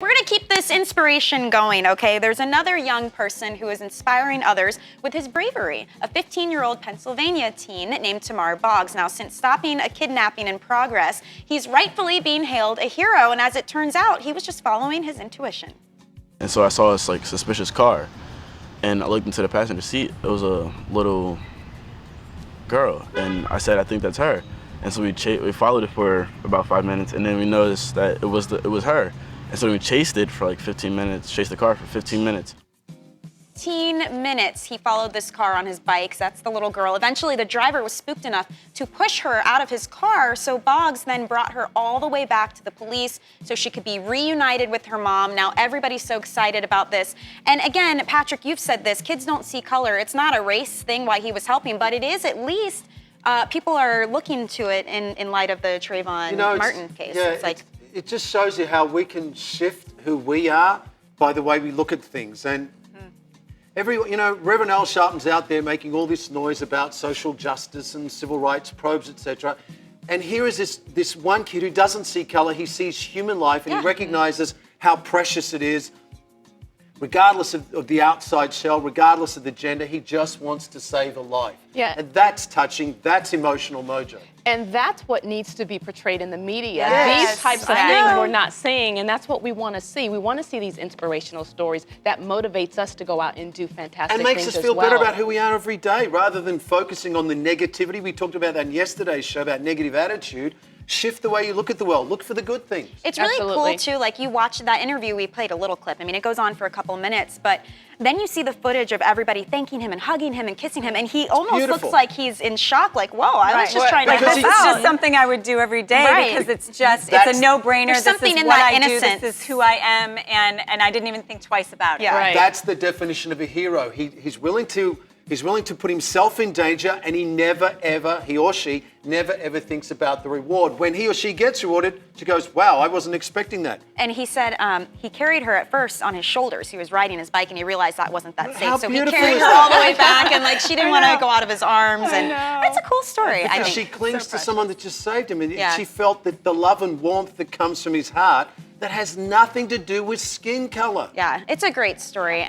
We're going to keep this inspiration going, okay? There's another young person who is inspiring others with his bravery. A 15-year-old Pennsylvania teen named Tamar Boggs. Now, since stopping a kidnapping in progress, he's rightfully being hailed a hero, and as it turns out, he was just following his intuition. And so I saw this suspicious car, and I looked into the passenger seat. It was a little girl, and I said, I think that's her. And so we followed it for about 5 minutes, and then we noticed that it was her. And so we chased it for like 15 minutes, chased the car for 15 minutes. 15 minutes he followed this car on his bike. That's the little girl. Eventually, the driver was spooked enough to push her out of his car, so Boggs then brought her all the way back to the police so she could be reunited with her mom. Now, everybody's so excited about this. And again, Patrick, you've said this, kids don't see color. It's not a race thing why he was helping, but it is at least people are looking to it in light of the Trayvon Martin case. Yeah, it's like, it just shows you how we can shift who we are by the way we look at things. And Reverend Al Sharpton's out there making all this noise about social justice and civil rights probes, etc. And here is this one kid who doesn't see color. He sees human life, and he recognizes how precious it is. Regardless of the outside shell, regardless of the gender, he just wants to save a life. Yeah. And that's touching, that's emotional, Mojo. And that's what needs to be portrayed in the media. Yes, These types of things we're not seeing, and that's what we want to see. We want to see these inspirational stories that motivates us to go out and do fantastic and things makes us as feel well. better about who we are every day, rather than focusing on the negativity. We talked about that in yesterday's show about negative attitude. Shift the way you look at the world. Look for the good things. it's really Absolutely. cool, too. Like, you watched that interview, we played a little clip. I mean, it goes on for a couple minutes, but then you see the footage of everybody thanking him and hugging him and kissing him, and he almost beautiful. looks like he's in shock, like, whoa, I was just trying to Like, help this is out. just something I would do every day because it's just, it's a no-brainer. There's This something is in what that I do, innocence. this is who I am, and I didn't even think twice about it. Yeah. Right. That's the definition of a hero. He's willing to put himself in danger, and he or she never ever thinks about the reward. When he or she gets rewarded, she goes, wow, I wasn't expecting that. And he said he carried her at first on his shoulders. He was riding his bike, and he realized that wasn't that How safe. So he beautiful carried is her that? all the way back, and like she didn't want to go out of his arms. And it's a cool story, I Because she think. clings to someone that just saved him, and Yeah. she felt that the love and warmth that comes from his heart that has nothing to do with skin color. Yeah, it's a great story.